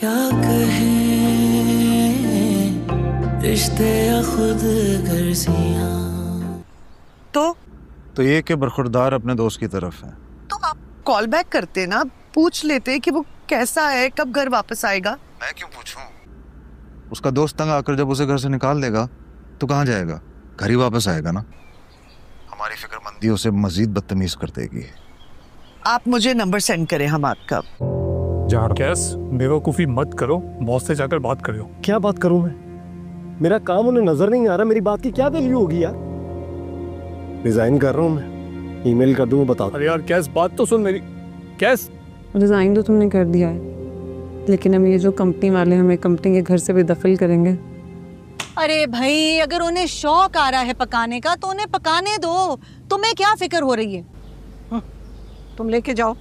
کیا کہیں رشتے یا خود غرضیاں. تو یہ کہ برخوردار اپنے دوست کی طرف ہے. تو آپ کال بیک کرتے نا, پوچھ لیتے کہ وہ کیسا ہے, کب گھر واپس آئے گا. میں کیوں پوچھوں؟ اس کا دوست تنگ آ کر جب اسے گھر سے نکال دے گا تو کہاں جائے گا؟ گھر ہی واپس آئے گا نا. ہماری فکر مندی اسے مزید بدتمیز کر دے گی. آپ مجھے نمبر سینڈ کریں, ہم آپ کا. کیس بیوقوفی مت کرو, باس سے جا کر بات کرو. کیا بات کروں میں؟ میرا کام انہیں نظر نہیں آ رہا, میری بات کی کیا ویلیو ہوگی یار. ریزائن کر رہا ہوں میں, ای میل کر دوں, بتا دوں. ارے یار کیس بات تو سن میری. کیس ریزائن تو تم نے کر دیا ہے, لیکن اب یہ جو کمپنی والے ہمیں کمپنی کے گھر سے بھی دفل کریں گے. ارے بھائی, اگر انہیں شوق آ رہا ہے پکانے کا تو انہیں پکانے دو, تمہیں کیا فکر ہو رہی ہے؟ تم لے کے جاؤ.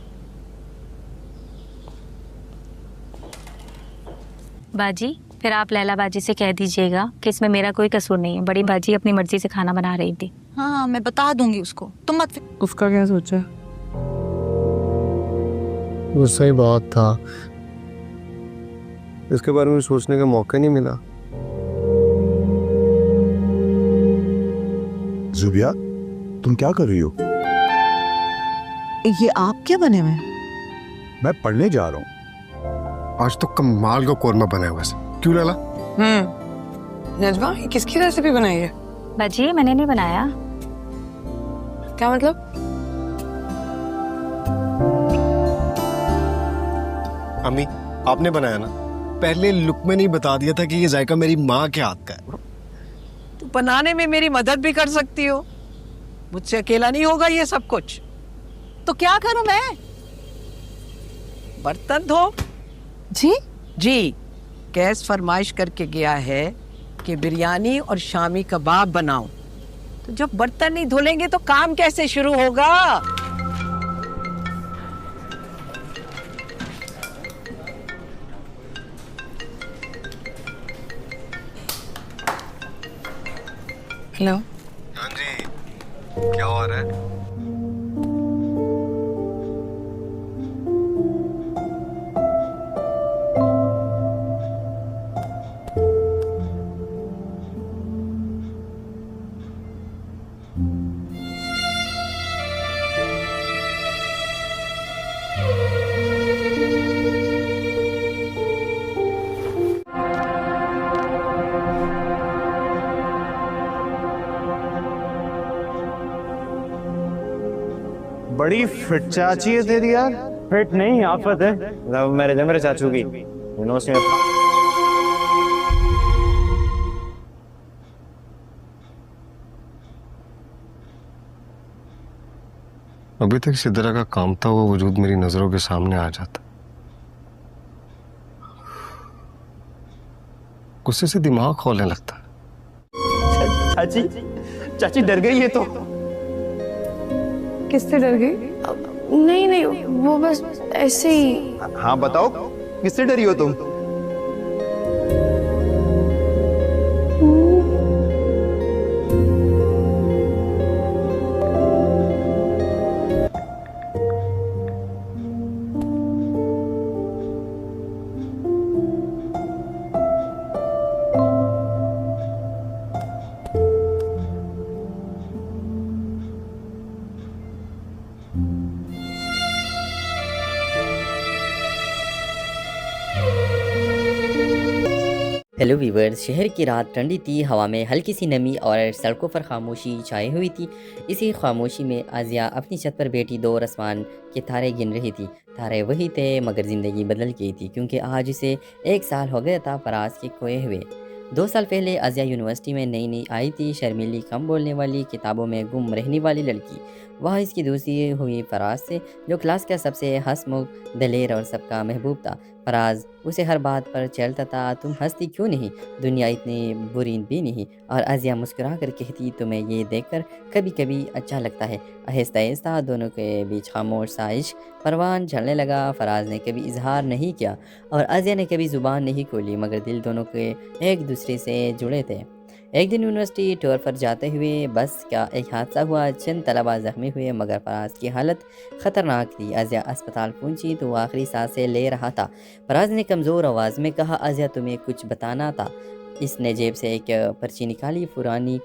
باجی پھر آپ لیلا باجی سے کہہ دیجیے گا کہ اس میں میرا کوئی قصور نہیں ہے, بڑی باجی اپنی مرضی سے کھانا بنا رہی تھی. ہاں میں بتا دوں گی اس کو, تم مت اس کا کیا سوچا؟ وہ صحیح بات تھا, اس کے بارے میں سوچنے کا موقع نہیں ملا. زوبیا, تم کیا کر رہی ہو؟ یہ آپ کیا بنے ہوئے؟ میں پڑھنے جا رہا ہوں. آج تو کمال کا قورمہ بنا ہے ویسے. کیوں لالا؟ نجوا, یہ کس کی ریسیپی بنائی ہے؟ باجی میں نے نہیں بنایا. کیا مطلب؟ امی آپ نے بنایا نا, پہلے لک میں نہیں بتا دیا تھا کہ یہ ذائقہ میری ماں کے ہاتھ کا ہے. تو بنانے میں میری مدد بھی کر سکتی ہو, مجھ سے اکیلا نہیں ہوگا یہ سب کچھ. تو کیا کروں میں؟ برتن دھو. جی جی, کیس فرمائش کر کے گیا ہے کہ بریانی اور شامی کباب بناؤ, تو جب برتن نہیں دھلیں گے تو کام کیسے شروع ہوگا؟ ہیلو, ہاں جی, کیا ہو رہا ہے؟ بڑی فٹ چاچی ہے تیری یار. فٹ نہیں, آفت ہے. لو میرے جو میرے چاچو کی ابھی تک اسی طرح کا کام تھا, وہ وجود میری نظروں کے سامنے آ جاتا. غصے سے دماغ کھولنے لگتا. چاچی, چاچی ڈر گئی ہے تو. کس سے ڈر گئی؟ نہیں, وہ بس ایسے ہی. ہاں بتاؤ, کس سے ڈری ہو تم؟ ہیلو ویورز, شہر کی رات ٹھنڈی تھی, ہوا میں ہلکی سی نمی اور سڑکوں پر خاموشی چھائی ہوئی تھی. اسی خاموشی میں آزیہ اپنی چھت پر بیٹھی دور آسمان کے تارے گن رہی تھی. تارے وہی تھے مگر زندگی بدل گئی تھی, کیونکہ آج اسے 1 سال ہو گیا تھا فراز کے کھوئے ہوئے. 2 سال پہلے آزیہ یونیورسٹی میں نئی آئی تھی, شرمیلی, کم بولنے والی, کتابوں میں گم رہنے والی لڑکی. وہاں اس کی دوستی ہوئی فراز سے, جو کلاس کا سب سے ہنس مکھ, دلیر اور سب کا محبوب تھا. فراز اسے ہر بات پر چلتا تھا, تم ہنستی کیوں نہیں, دنیا اتنی بری بھی نہیں. اور آزیہ مسکرا کر کہتی, تمہیں یہ دیکھ کر کبھی کبھی اچھا لگتا ہے. آہستہ آہستہ دونوں کے بیچ خاموش سا عشق پروان چلنے لگا. فراز نے کبھی اظہار نہیں کیا اور آزیہ نے کبھی زبان نہیں کھولی, مگر دل دونوں کے ایک دوسرے سے جڑے تھے. ایک دن یونیورسٹی ٹور پر جاتے ہوئے بس کا ایک حادثہ ہوا، چند طلباء زخمی ہوئے مگر فراز کی حالت خطرناک تھی۔ ازیا اسپتال پہنچی تو وہ آخری سانسیں لے رہا تھا۔ فراز نے کمزور آواز میں کہا، ازیا تمہیں کچھ بتانا تھا۔ اس نے جیب سے ایک پرچی نکالی، پرانی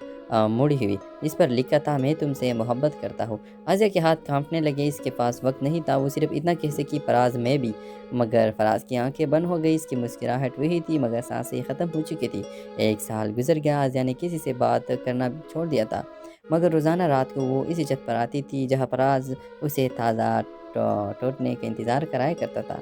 مڑی ہوئی، اس پر لکھا تھا، میں تم سے محبت کرتا ہوں۔ ازیا کے ہاتھ کانپنے لگے، اس کے پاس وقت نہیں تھا، وہ صرف اتنا کہہ سکی، فراز میں بھی۔ مگر فراز کی آنکھیں بند ہو گئی، اس کی مسکراہٹ وہی تھی مگر سانسیں ختم ہو چکی تھی۔ 1 سال گزر گیا، ازیا نے کسی سے بات کرنا چھوڑ دیا تھا، مگر روزانہ رات کو وہ اسی چھت پر آتی تھی جہاں فراز اسے تازہ ٹوٹنے کا انتظار کرایا کرتا تھا۔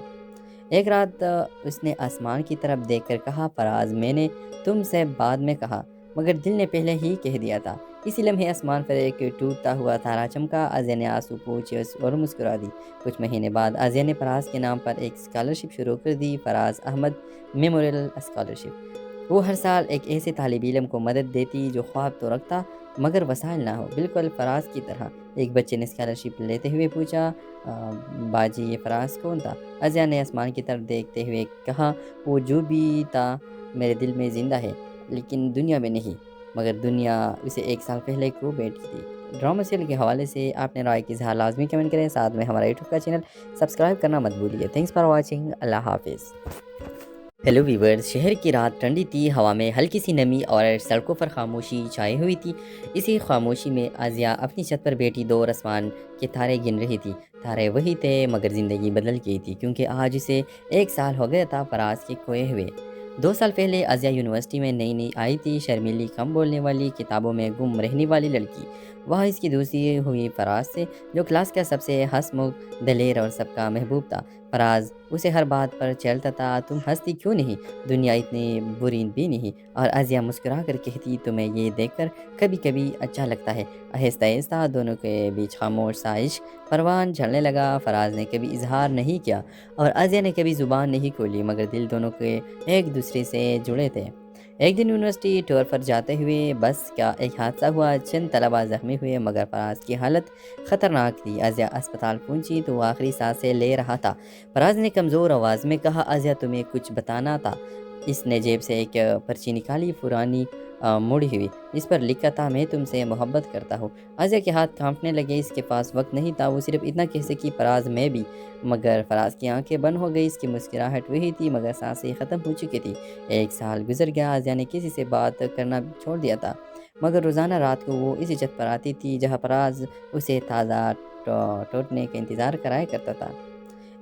ایک رات اس نے آسمان کی طرف دیکھ کر کہا، فراز میں نے تم سے بعد میں کہا مگر دل نے پہلے ہی کہہ دیا تھا۔ اسی لمحے آسمان پر ایک ٹوٹتا ہوا تارا چمکا، ازیا نے آنسو پوچھے اور مسکرا دی۔ کچھ مہینے بعد ازیا نے فراز کے نام پر ایک اسکالرشپ شروع کر دی، فراز احمد میموریل اسکالرشپ۔ وہ ہر سال ایک ایسے طالب علم کو مدد دیتی جو خواب تو رکھتا مگر وسائل نہ ہو، بالکل فراز کی طرح۔ ایک بچے نے اسکالرشپ لیتے ہوئے پوچھا، باجی یہ فراز کون تھا؟ ازیا نے آسمان کی طرف دیکھتے ہوئے کہا، وہ جو بھی تھا میرے دل میں زندہ ہے لیکن دنیا میں نہیں، مگر دنیا اسے 1 سال پہلے کو بیٹھی تھی۔ ڈرامہ سیریل کے حوالے سے آپ نے رائے کی اظہار لازمی کمنٹ کریں، ساتھ میں ہمارا یوٹیوب کا چینل سبسکرائب کرنا مت بھولیے۔ تھینکس فار واچنگ، اللہ حافظ۔ ہیلو ویورز، شہر کی رات ٹھنڈی تھی، ہوا میں ہلکی سی نمی اور سڑکوں پر خاموشی چھائی ہوئی تھی۔ اسی خاموشی میں ازیا اپنی چھت پر بیٹھی دور آسمان کے تارے گن رہی تھی۔ تارے وہی تھے مگر زندگی بدل گئی تھی، کیونکہ آج اسے 1 سال ہو گیا تھا فراز کے کھوئے ہوئے۔ 2 سال پہلے ازیا یونیورسٹی میں نئی آئی تھی، شرمیلی، کم بولنے والی، کتابوں میں گم رہنے والی لڑکی۔ وہاں اس کی دوستی ہوئی فراز سے، جو کلاس کا سب سے ہنسمکھ، دلیر اور سب کا محبوب تھا۔ فراز اسے ہر بات پر چیلتا تھا، تم ہنستی کیوں نہیں؟ دنیا اتنی بری بھی نہیں۔ اور ازیا مسکرا کر کہتی، تمہیں یہ دیکھ کر کبھی کبھی اچھا لگتا ہے۔ آہستہ آہستہ دونوں کے بیچ خاموش سا عشق پروان جھڑنے لگا۔ فراز نے کبھی اظہار نہیں کیا اور ازیا نے کبھی زبان نہیں کھولی، مگر دل دونوں کے ایک دوسرے سے جڑے تھے۔ ایک دن یونیورسٹی ٹور پر جاتے ہوئے بس کا ایک حادثہ ہوا، چند طلباء زخمی ہوئے مگر فراز کی حالت خطرناک تھی۔ ازیا اسپتال پہنچی تو وہ آخری سانسیں لے رہا تھا۔ فراز نے کمزور آواز میں کہا، ازیا تمہیں کچھ بتانا تھا۔ اس نے جیب سے ایک پرچی نکالی، پرانی مڑی ہوئی، اس پر لکھا تھا، میں تم سے محبت کرتا ہوں۔ ازیا کے ہاتھ کانپنے لگے، اس کے پاس وقت نہیں تھا، وہ صرف اتنا کہہ سکی، فراز میں بھی۔ مگر فراز کی آنکھیں بند ہو گئی، اس کی مسکراہٹ وہی تھی مگر سانسیں ختم ہو چکی تھی۔ 1 سال گزر گیا، ازیا نے کسی سے بات کرنا چھوڑ دیا تھا، مگر روزانہ رات کو وہ اسی چھت پر آتی تھی جہاں فراز اسے تازہ ٹوٹنے کا انتظار کرایا کرتا تھا۔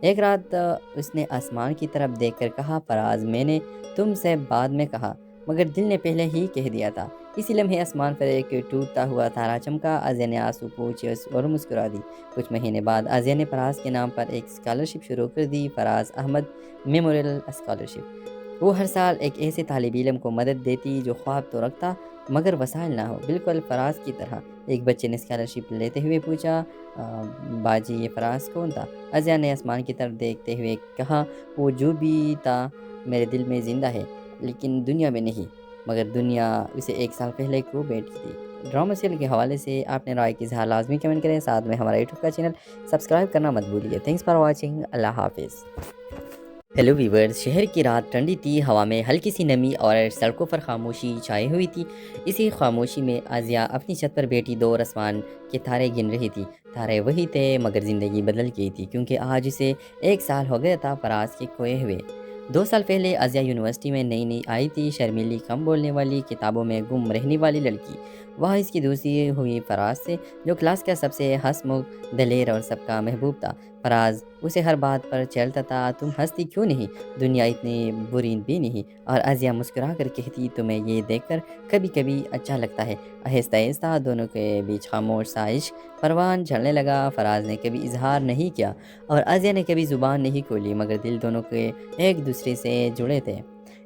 ایک رات اس نے آسمان کی طرف دیکھ کر کہا، فراز میں نے تم سے بعد میں کہا مگر دل نے پہلے ہی کہہ دیا تھا۔ اسی لمحے آسمان پر ایک ٹوٹتا ہوا تارا چمکا، ازیا نے آنسو پوچھے اور مسکرا دی۔ کچھ مہینے بعد ازیا نے فراز کے نام پر ایک اسکالرشپ شروع کر دی، فراز احمد میموریل اسکالرشپ۔ وہ ہر سال ایک ایسے طالب علم کو مدد دیتی جو خواب تو رکھتا مگر وسائل نہ ہو، بالکل فراز کی طرح۔ ایک بچے نے اسکالرشپ لیتے ہوئے پوچھا، باجی یہ فراز کون تھا؟ ازیا نے آسمان کی طرف دیکھتے ہوئے کہا، وہ جو بھی تھا میرے دل میں زندہ ہے لیکن دنیا میں نہیں، مگر دنیا اسے 1 سال پہلے کو بیٹھی تھی۔ ڈرامہ سیریل کے حوالے سے آپ نے رائے کی اظہار لازمی کمنٹ کریں، ساتھ میں ہمارا یوٹیوب کا چینل سبسکرائب کرنا مت بھولیے۔ تھینکس فار واچنگ، اللہ حافظ۔ ہیلو ویورز، شہر کی رات ٹھنڈی تھی، ہوا میں ہلکی سی نمی اور سڑکوں پر خاموشی چھائی ہوئی تھی۔ اسی خاموشی میں ازیا اپنی چھت پر بیٹھی دور آسمان کے تارے گن رہی تھی۔ تارے وہی تھے مگر زندگی بدل گئی تھی، کیونکہ آج اسے 1 سال ہو گیا تھا فراز کے کھوئے ہوئے۔ 2 سال پہلے ازیا یونیورسٹی میں نئی آئی تھی، شرمیلی، کم بولنے والی، کتابوں میں گم رہنے والی لڑکی۔ وہاں اس کی دوستی ہوئی فراز سے، جو کلاس کا سب سے ہنسمکھ، دلیر اور سب کا محبوب تھا۔ فراز اسے ہر بات پر چیلتا تھا، تم ہنستی کیوں نہیں؟ دنیا اتنی بری بھی نہیں۔ اور ازیا مسکرا کر کہتی، تمہیں یہ دیکھ کر کبھی کبھی اچھا لگتا ہے۔ آہستہ آہستہ دونوں کے بیچ خاموش سا عشق پروان جھڑنے لگا۔ فراز نے کبھی اظہار نہیں کیا اور ازیا نے کبھی زبان نہیں کھولی، مگر دل دونوں کے ایک دوسرے سے جڑے تھے۔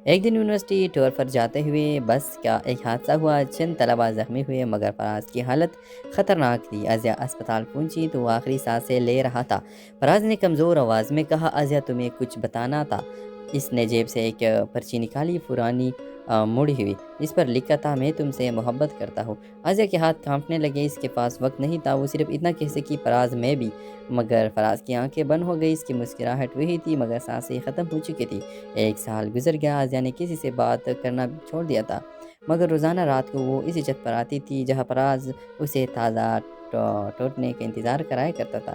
ایک دن یونیورسٹی ٹور پر جاتے ہوئے بس کا ایک حادثہ ہوا، چند طلباء زخمی ہوئے مگر فراز کی حالت خطرناک تھی۔ ازیا اسپتال پہنچی تو وہ آخری سانسیں لے رہا تھا۔ فراز نے کمزور آواز میں کہا، ازیا تمہیں کچھ بتانا تھا۔ اس نے جیب سے ایک پرچی نکالی، پرانی مڑی ہوئی، اس پر لکھا تھا، میں تم سے محبت کرتا ہوں۔ ازیا کے ہاتھ کانپنے لگے، اس کے پاس وقت نہیں تھا، وہ صرف اتنا کہہ سکی، فراز میں بھی۔ مگر فراز کی آنکھیں بند ہو گئی، اس کی مسکراہٹ وہی تھی مگر سانسیں ختم ہو چکی تھی۔ 1 سال گزر گیا، ازیا نے کسی سے بات کرنا چھوڑ دیا تھا، مگر روزانہ رات کو وہ اسی چھت پر آتی تھی جہاں فراز اسے تازہ ٹوٹنے کا انتظار کرایا کرتا تھا۔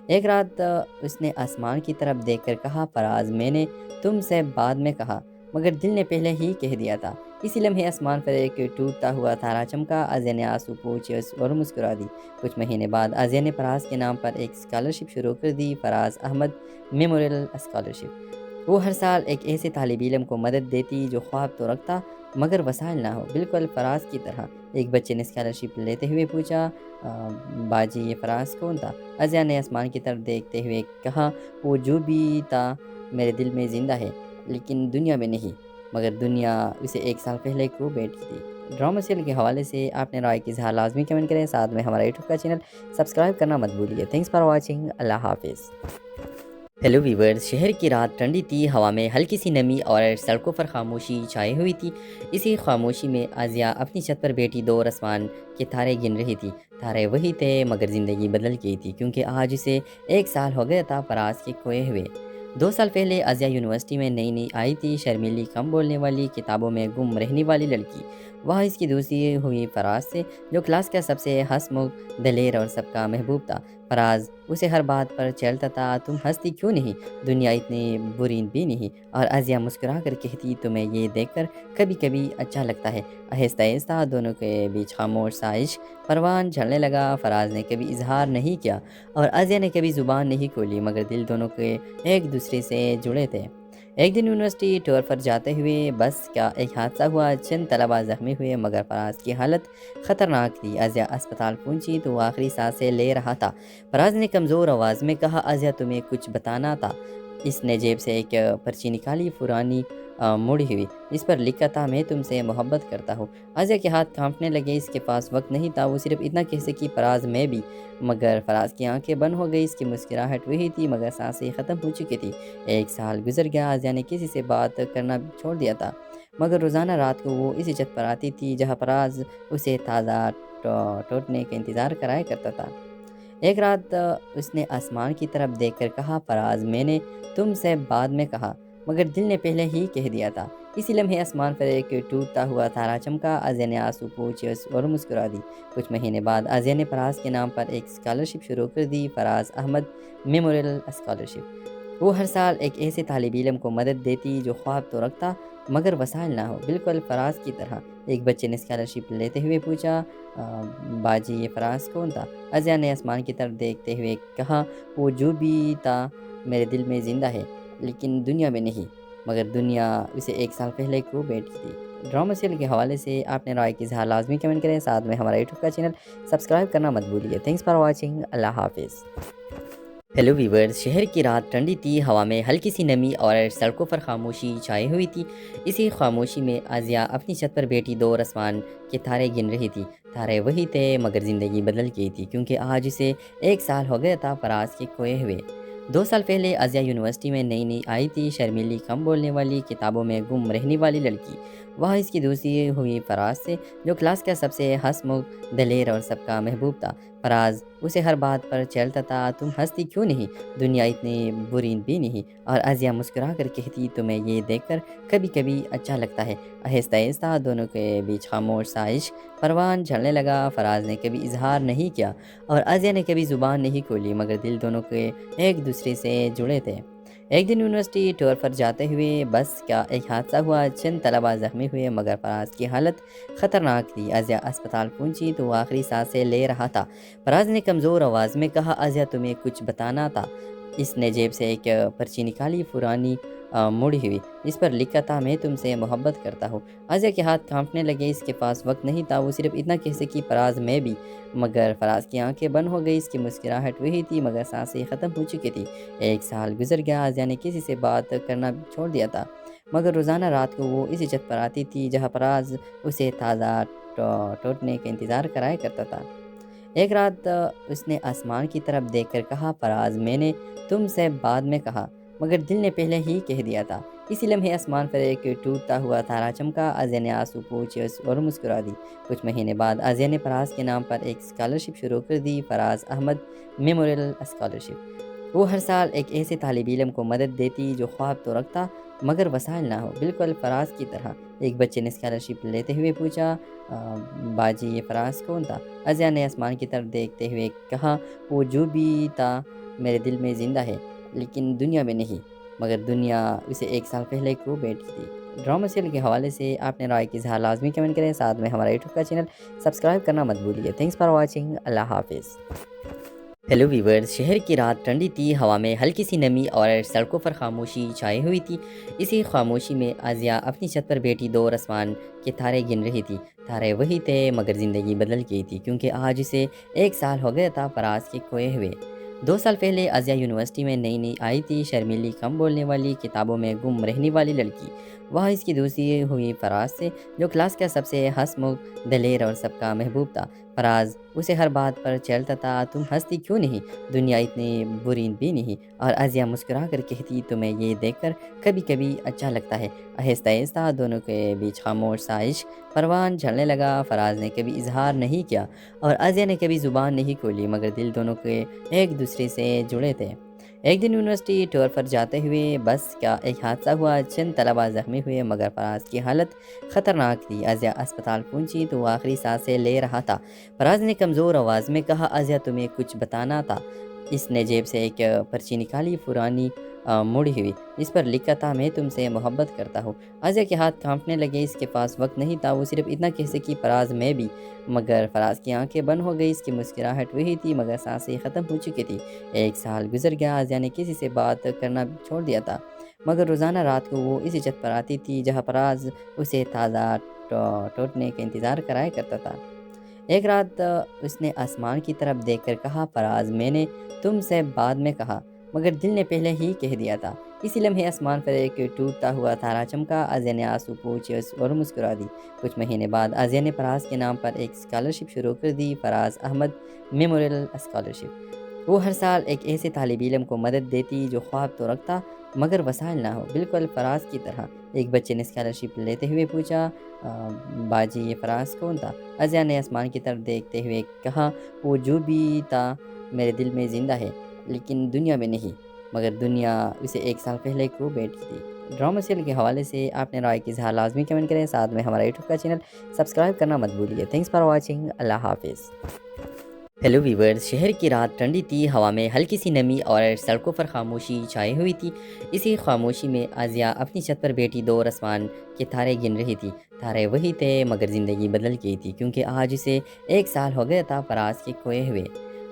ایک رات اس نے آسمان کی طرف دیکھ کر کہا، فراز میں نے تم سے بعد میں کہا مگر دل نے پہلے ہی کہہ دیا تھا۔ اسی لمحے آسمان پر ایک ٹوٹتا ہوا تارا چمکا۔ آزیہ نے آنسو پوچھے اور مسکرا دی۔ کچھ مہینے بعد آزیہ نے فراز کے نام پر ایک اسکالرشپ شروع کر دی، فراز احمد میموریل اسکالرشپ۔ وہ ہر سال ایک ایسے طالب علم کو مدد دیتی جو خواب تو رکھتا مگر وسائل نہ ہو، بالکل فراز کی طرح۔ ایک بچے نے اسکالرشپ لیتے ہوئے پوچھا، باجی یہ فراز کون تھا؟ آزیہ نے آسمان کی طرف دیکھتے ہوئے کہا، وہ جو بھی تھا میرے دل میں زندہ ہے لیکن دنیا میں نہیں، مگر دنیا اسے 1 سال پہلے کو بیٹھی تھی۔ ڈرامہ سیریل کے حوالے سے آپ نے رائے کی اظہار لازمی کمنٹ کریں، ساتھ میں ہمارا یوٹیوب کا چینل سبسکرائب کرنا مت بھولیے۔ تھینکس فار واچنگ، اللہ حافظ۔ ہیلو ویورز، شہر کی رات ٹھنڈی تھی، ہوا میں ہلکی سی نمی اور سڑکوں پر خاموشی چھائی ہوئی تھی۔ اسی خاموشی میں آزیہ اپنی چھت پر بیٹھی دور آسمان کے تارے گن رہی تھی۔ تارے وہی تھے مگر زندگی بدل گئی تھی، کیونکہ آج اسے 1 سال ہو گیا تھا فراز کے کھوئے ہوئے۔ 2 سال پہلے آزیہ یونیورسٹی میں نئی آئی تھی، شرمیلی، کم بولنے والی، کتابوں میں گم رہنے والی لڑکی۔ وہاں اس کی دوستی ہوئی فراز سے، جو کلاس کا سب سے ہنسمکھ، دلیر اور سب کا محبوب تھا۔ فراز اسے ہر بات پر چڑھتا تھا، تم ہنستی کیوں نہیں؟ دنیا اتنی بری بھی نہیں۔ اور آزیہ مسکرا کر کہتی، تمہیں یہ دیکھ کر کبھی کبھی اچھا لگتا ہے۔ آہستہ آہستہ دونوں کے بیچ خاموش سا عشق پروان چڑھنے لگا۔ فراز نے کبھی اظہار نہیں کیا اور آزیہ نے کبھی زبان نہیں کھولی، مگر دل دونوں کے ایک دوسرے سے جڑے تھے۔ ایک دن یونیورسٹی ٹور پر جاتے ہوئے بس کا ایک حادثہ ہوا، چند طلباء زخمی ہوئے مگر فراز کی حالت خطرناک تھی۔ آزیہ اسپتال پہنچی تو وہ آخری سانسیں لے رہا تھا۔ فراز نے کمزور آواز میں کہا، آزیہ تمہیں کچھ بتانا تھا۔ اس نے جیب سے ایک پرچی نکالی، پرانی مڑی ہوئی، اس پر لکھا تھا، میں تم سے محبت کرتا ہوں۔ آزیہ کے ہاتھ کانپنے لگے، اس کے پاس وقت نہیں تھا، وہ صرف اتنا کہہ سکی، فراز میں بھی، مگر فراز کی آنکھیں بند ہو گئی۔ اس کی مسکراہٹ وہی تھی مگر سانسیں ختم ہو چکی تھی۔ 1 سال گزر گیا، آزیہ نے کسی سے بات کرنا چھوڑ دیا تھا، مگر روزانہ رات کو وہ اسی چھت پر آتی تھی جہاں فراز اسے تازہ ٹوٹنے کا انتظار کرایا کرتا تھا۔ ایک رات اس نے آسمان کی طرف دیکھ کر کہا، فراز میں نے تم سے بعد میں کہا مگر دل نے پہلے ہی کہہ دیا تھا۔ اسی لمحے آسمان پر ایک ٹوٹتا ہوا تارا چمکا۔ آزیہ نے آنسو پوچھے اور مسکرا دی۔ کچھ مہینے بعد آزیہ نے فراز کے نام پر ایک اسکالرشپ شروع کر دی، فراز احمد میموریل اسکالرشپ۔ وہ ہر سال ایک ایسے طالب علم کو مدد دیتی جو خواب تو رکھتا مگر وسائل نہ ہو، بالکل فراز کی طرح۔ ایک بچے نے اسکالرشپ لیتے ہوئے پوچھا، باجی یہ فراز کون تھا؟ آزیہ نے آسمان کی طرف دیکھتے ہوئے کہا، وہ جو بھی تھا میرے دل میں زندہ ہے لیکن دنیا میں نہیں، مگر دنیا اسے 1 سال پہلے کو بیٹھی تھی۔ ڈرامہ سیریل کے حوالے سے آپ نے رائے کی اظہار لازمی کمنٹ کریں، ساتھ میں ہمارا یوٹیوب کا چینل سبسکرائب کرنا مت بھولیے۔ تھینکس فار واچنگ، اللہ حافظ۔ ہیلو ویورز، شہر کی رات ٹھنڈی تھی، ہوا میں ہلکی سی نمی اور سڑکوں پر خاموشی چھائی ہوئی تھی۔ اسی خاموشی میں آزیہ اپنی چھت پر بیٹھی دور آسمان کے تارے گن رہی تھی۔ تارے وہی تھے مگر زندگی بدل گئی تھی، کیونکہ آج اسے 1 سال ہو گیا تھا فراز کے کھوئے ہوئے۔ 2 سال پہلے آزیہ یونیورسٹی میں نئی آئی تھی، شرمیلی، کم بولنے والی، کتابوں میں گم رہنے والی لڑکی۔ وہاں اس کی دوستی ہوئی فراز سے، جو کلاس کا سب سے ہنسمکھ، دلیر اور سب کا محبوب تھا۔ فراز اسے ہر بات پر چڑھتا تھا، تم ہنستی کیوں نہیں؟ دنیا اتنی بری بھی نہیں۔ اور آزیہ مسکرا کر کہتی، تمہیں یہ دیکھ کر کبھی کبھی اچھا لگتا ہے۔ آہستہ آہستہ دونوں کے بیچ خاموش سا عشق پروان چڑھنے لگا۔ فراز نے کبھی اظہار نہیں کیا اور آزیہ نے کبھی زبان نہیں کھولی، مگر دل دونوں کے ایک دوسرے سے جڑے تھے۔ ایک دن یونیورسٹی ٹور پر جاتے ہوئے بس کا ایک حادثہ ہوا، چند طلباء زخمی ہوئے مگر فراز کی حالت خطرناک تھی۔ آزیہ اسپتال پہنچی تو وہ آخری سانسیں لے رہا تھا۔ فراز نے کمزور آواز میں کہا، آزیہ تمہیں کچھ بتانا تھا۔ اس نے جیب سے ایک پرچی نکالی، پرانی مڑی ہوئی، اس پر لکھا تھا، میں تم سے محبت کرتا ہوں۔ آزیہ کے ہاتھ کانپنے لگے، اس کے پاس وقت نہیں تھا، وہ صرف اتنا کہہ سکی، فراز میں بھی، مگر فراز کی آنکھیں بند ہو گئی۔ اس کی مسکراہٹ وہی تھی مگر سانسیں ختم ہو چکی تھی۔ 1 سال گزر گیا، آزیہ نے کسی سے بات کرنا چھوڑ دیا تھا، مگر روزانہ رات کو وہ اسی چھت پر آتی تھی جہاں فراز اسے تازہ ٹوٹنے کا انتظار کرایا کرتا تھا۔ ایک رات اس نے آسمان کی طرف دیکھ کر کہا، فراز میں نے تم سے بعد میں کہا مگر دل نے پہلے ہی کہہ دیا تھا۔ اسی لمحے آسمان پر ایک ٹوٹتا ہوا تارا چمکا۔ آزیہ نے آنسو پوچھے اور مسکرا دی۔ کچھ مہینے بعد آزیہ نے فراز کے نام پر ایک اسکالرشپ شروع کر دی، فراز احمد میموریل اسکالرشپ۔ وہ ہر سال ایک ایسے طالب علم کو مدد دیتی جو خواب تو رکھتا مگر وسائل نہ ہو، بالکل فراز کی طرح۔ ایک بچے نے اسکالرشپ لیتے ہوئے پوچھا باجی یہ فراز کون تھا؟ ازیا نے آسمان کی طرف دیکھتے ہوئے کہا وہ جو بھی تھا میرے دل میں زندہ ہے لیکن دنیا میں نہیں، مگر دنیا اسے 1 سال پہلے کو بیٹھی تھی۔ ڈرامہ سیریل کے حوالے سے آپ نے رائے کی اظہار لازمی کمنٹ کریں، ساتھ میں ہمارا یوٹیوب کا چینل سبسکرائب کرنا مت بھولیے۔ تھینکس فار واچنگ، اللہ حافظ۔ ہیلو ویورز، شہر کی رات ٹھنڈی تھی، ہوا میں ہلکی سی نمی اور سڑکوں پر خاموشی چھائی ہوئی تھی۔ اسی خاموشی میں آزیا اپنی چھت پر بیٹھی دور آسمان کے تارے گن رہی تھی۔ تارے وہی تھے مگر زندگی بدل گئی تھی، کیونکہ آج اسے 1 سال ہو گیا تھا فراز کے کھوئے ہوئے۔ 2 سال پہلے آزیا یونیورسٹی میں نئی آئی تھی، شرمیلی، کم بولنے والی، کتابوں میں گم رہنے والی لڑکی۔ وہاں اس کی دوستی ہوئی فراز سے، جو کلاس کا سب سے ہنسمکھ، دلیر اور سب کا محبوب تھا۔ فراز اسے ہر بات پر چڑھتا تھا، تم ہنستی کیوں نہیں؟ دنیا اتنی بری بھی نہیں۔ اور آزیا مسکرا کر کہتی تمہیں یہ دیکھ کر کبھی کبھی اچھا لگتا ہے۔ آہستہ آہستہ دونوں کے بیچ خاموش سا عشق پروان جھڑنے لگا۔ فراز نے کبھی اظہار نہیں کیا اور آزیا نے کبھی زبان نہیں کھولی، مگر دل دونوں کے ایک دوسرے سے جڑے تھے۔ ایک دن یونیورسٹی ٹور پر جاتے ہوئے بس کا ایک حادثہ ہوا، چند طلبہ زخمی ہوئے، مگر فراز کی حالت خطرناک تھی۔ آزیا اسپتال پہنچی تو وہ آخری سانسیں لے رہا تھا۔ فراز نے کمزور آواز میں کہا آزیا تمہیں کچھ بتانا تھا۔ اس نے جیب سے ایک پرچی نکالی، پرانی مڑی ہوئی، اس پر لکھا تھا میں تم سے محبت کرتا ہوں۔ آزیا کے ہاتھ کانپنے لگے، اس کے پاس وقت نہیں تھا، وہ صرف اتنا کہہ سکی فراز میں بھی، مگر فراز کی آنکھیں بند ہو گئی، اس کی مسکراہٹ وہی تھی مگر سانسیں ختم ہو چکی تھی۔ 1 سال گزر گیا، آزیا نے کسی سے بات کرنا چھوڑ دیا تھا، مگر روزانہ رات کو وہ اسی چھت پر آتی تھی جہاں فراز اسے تازہ ٹوٹنے کا انتظار کرایا کرتا تھا۔ ایک رات اس نے آسمان کی طرف دیکھ کر کہا فراز میں نے تم سے بعد میں کہا، مگر دل نے پہلے ہی کہہ دیا تھا۔ اسی لمحے آسمان پر ایک ٹوٹتا ہوا تارا چمکا، آزیا نے آنسو پوچھے اور مسکرا دی۔ کچھ مہینے بعد آزیا نے فراز کے نام پر ایک اسکالرشپ شروع کر دی، فراز احمد میموریل اسکالرشپ۔ وہ ہر سال ایک ایسے طالب علم کو مدد دیتی جو خواب تو رکھتا مگر وسائل نہ ہو، بالکل فراز کی طرح۔ ایک بچے نے اسکالرشپ لیتے ہوئے پوچھا باجی یہ فراز کون تھا؟ آزیا نے آسمان کی طرف دیکھتے ہوئے کہا وہ جو بھی تھا میرے دل میں زندہ ہے لیکن دنیا میں نہیں، مگر دنیا اسے 1 سال پہلے کو بیٹھی تھی۔ ڈرامہ سیریل کے حوالے سے آپ نے رائے کی اظہار لازمی کمنٹ کریں، ساتھ میں ہمارا یوٹیوب کا چینل سبسکرائب کرنا مت بھولیے۔ تھینکس فار واچنگ، اللہ حافظ۔ ہیلو ویورز، شہر کی رات ٹھنڈی تھی، ہوا میں ہلکی سی نمی اور سڑکوں پر خاموشی چھائی ہوئی تھی۔ اسی خاموشی میں آزیا اپنی چھت پر بیٹھی دور آسمان کے تارے گن رہی تھی۔ تارے وہی تھے مگر زندگی بدل گئی تھی، کیونکہ آج اسے 1 سال ہو گیا تھا فراز کے کھوئے ہوئے۔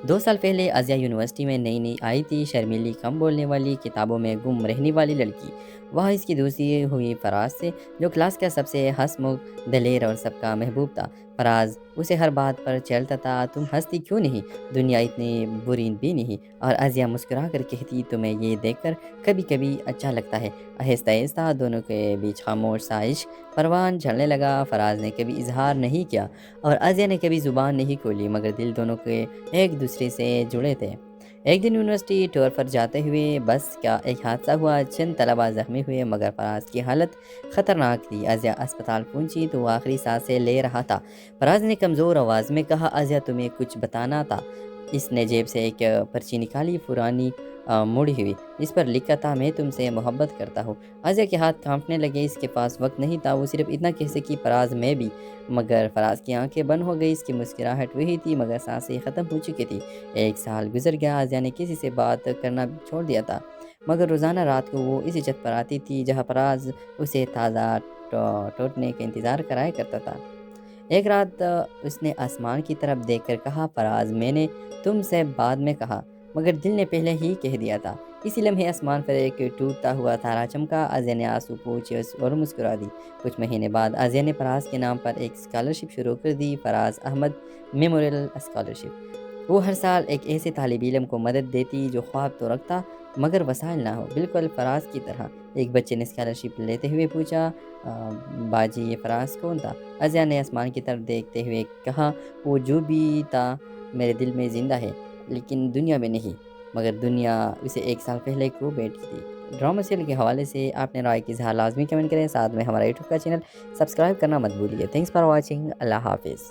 2 سال پہلے آزیا یونیورسٹی میں نئی آئی تھی، شرمیلی، کم بولنے والی، کتابوں میں گم رہنے والی لڑکی۔ وہاں اس کی دوستی ہوئی فراز سے، جو کلاس کا سب سے ہنسمکھ، دلیر اور سب کا محبوب تھا۔ فراز اسے ہر بات پر چڑھتا تھا، تم ہنستی کیوں نہیں؟ دنیا اتنی بری بھی نہیں۔ اور آزیا مسکرا کر کہتی تمہیں یہ دیکھ کر کبھی کبھی اچھا لگتا ہے۔ آہستہ آہستہ دونوں کے بیچ خاموش سا عشق پروان جھڑنے لگا۔ فراز نے کبھی اظہار نہیں کیا اور آزیا نے کبھی زبان نہیں کھولی، مگر دل دونوں کے ایک دوسرے سے جڑے تھے۔ ایک دن یونیورسٹی ٹور پر جاتے ہوئے بس کا ایک حادثہ ہوا، چند طلبہ زخمی ہوئے، مگر فراز کی حالت خطرناک تھی۔ آزیا اسپتال پہنچی تو وہ آخری سانسیں لے رہا تھا۔ فراز نے کمزور آواز میں کہا آزیا تمہیں کچھ بتانا تھا۔ اس نے جیب سے ایک پرچی نکالی، پرانی مڑی ہوئی، اس پر لکھا تھا میں تم سے محبت کرتا ہوں۔ آزیا کے ہاتھ کانپنے لگے، اس کے پاس وقت نہیں تھا، وہ صرف اتنا کہہ سکی فراز میں بھی، مگر فراز کی آنکھیں بند ہو گئی، اس کی مسکراہٹ وہی تھی مگر سانسیں ختم ہو چکی تھی۔ 1 سال گزر گیا، آزیا نے کسی سے بات کرنا چھوڑ دیا تھا، مگر روزانہ رات کو وہ اسی چھت پر آتی تھی جہاں فراز اسے تازہ ٹوٹنے کا انتظار کرایا کرتا تھا۔ ایک رات اس نے آسمان کی طرف دیکھ کر کہا فراز میں نے تم سے بعد میں کہا، مگر دل نے پہلے ہی کہہ دیا تھا۔ اسی لمحے آسمان پر ایک ٹوٹتا ہوا تارا چمکا، آزیا نے آنسو پوچھے اور مسکرا دی۔ کچھ مہینے بعد آزیا نے فراز کے نام پر ایک اسکالرشپ شروع کر دی، فراز احمد میموریل اسکالرشپ۔ وہ ہر سال ایک ایسے طالب علم کو مدد دیتی جو خواب تو رکھتا مگر وسائل نہ ہو، بالکل فراز کی طرح۔ ایک بچے نے اسکالرشپ لیتے ہوئے پوچھا باجی یہ فراز کون تھا؟ آزیا نے آسمان کی طرف دیکھتے ہوئے کہا وہ جو بھی تھا میرے دل میں زندہ ہے لیکن دنیا میں نہیں، مگر دنیا اسے 1 سال پہلے کو بیٹھی تھی۔ ڈرامہ سیریل کے حوالے سے آپ نے رائے کی اظہار لازمی کمنٹ کریں، ساتھ میں ہمارا یوٹیوب کا چینل سبسکرائب کرنا مت بھولیے۔ تھینکس فار واچنگ، اللہ حافظ۔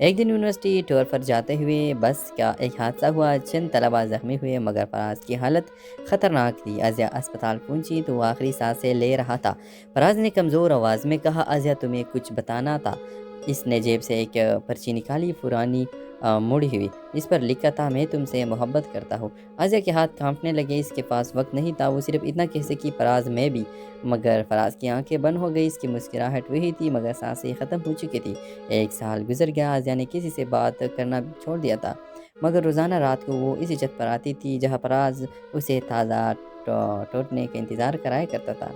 ایک دن یونیورسٹی ٹور پر جاتے ہوئے بس کا ایک حادثہ ہوا، چند طلبہ زخمی ہوئے مگر فراز کی حالت خطرناک تھی۔ ازیا اسپتال پہنچی تو وہ آخری سانسیں لے رہا تھا۔ فراز نے کمزور آواز میں کہا، ازیا تمہیں کچھ بتانا تھا۔ اس نے جیب سے ایک پرچی نکالی، پرانی مڑی ہوئی، اس پر لکھا تھا، میں تم سے محبت کرتا ہوں۔ ازیا کے ہاتھ کانپنے لگے، اس کے پاس وقت نہیں تھا، وہ صرف اتنا کہہ سکی، فراز میں بھی، مگر فراز کی آنکھیں بند ہو گئی، اس کی مسکراہٹ وہی تھی مگر سانسیں ختم ہو چکی تھی۔ 1 سال گزر گیا، ازیا نے کسی سے بات کرنا چھوڑ دیا تھا، مگر روزانہ رات کو وہ اسی چھت پر آتی تھی جہاں فراز اسے تازہ ٹوٹنے کا انتظار کرایا کرتا تھا۔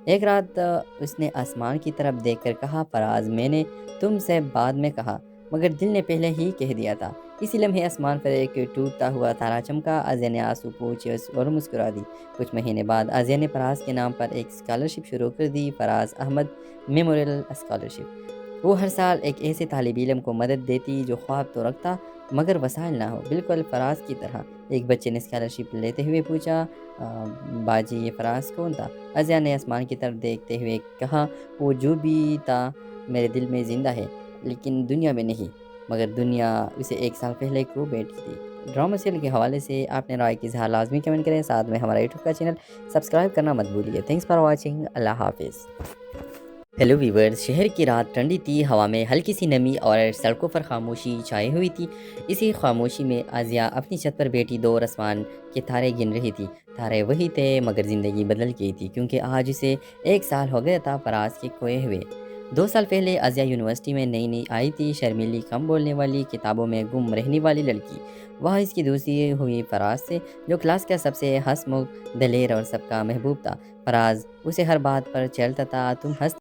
ایک رات اس نے آسمان کی طرف دیکھ کر کہا، فراز میں نے تم سے بعد میں کہا مگر دل نے پہلے ہی کہہ دیا تھا۔ اسی لمحے آسمان پر ایک ٹوٹتا ہوا تارا چمکا، ازیا نے آنسو پوچھے اور مسکرا دی۔ کچھ مہینے بعد ازیا نے فراز کے نام پر ایک اسکالرشپ شروع کر دی، فراز احمد میموریل اسکالرشپ۔ وہ ہر سال ایک ایسے طالب علم کو مدد دیتی جو خواب تو رکھتا مگر وسائل نہ ہو، بالکل فراز کی طرح۔ ایک بچے نے اسکالرشپ لیتے ہوئے پوچھا، باجی یہ فراز کون تھا؟ ازیا نے آسمان کی طرف دیکھتے ہوئے کہا، وہ جو بھی تھا میرے دل میں زندہ ہے لیکن دنیا میں نہیں، مگر دنیا اسے 1 سال پہلے کو بیٹھی تھی۔ ڈرامہ سیریل کے حوالے سے آپ نے رائے کی اظہار لازمی کمنٹ کریں، ساتھ میں ہمارا یوٹیوب کا چینل سبسکرائب کرنا مت بھولیے۔ تھینکس فار واچنگ، اللہ حافظ۔ ہیلو ویورز، شہر کی رات ٹھنڈی تھی، ہوا میں ہلکی سی نمی اور سڑکوں پر خاموشی چھائی ہوئی تھی۔ اسی خاموشی میں ازیا اپنی چھت پر بیٹھی دور آسمان کے تارے گن رہی تھی۔ تارے وہی تھے مگر زندگی بدل گئی تھی، کیونکہ آج اسے 1 سال ہو گیا تھا فراز کے کھوئے ہوئے۔ 2 سال پہلے ازیا یونیورسٹی میں نئی آئی تھی، شرمیلی، کم بولنے والی، کتابوں میں گم رہنے والی لڑکی۔ وہاں اس کی دوستی ہوئی فراز سے، جو کلاس کا سب سے ہنس مکھ، دلیر اور سب کا محبوب تھا۔ فراز اسے ہر بات پر چڑھتا تھا، تم ہنس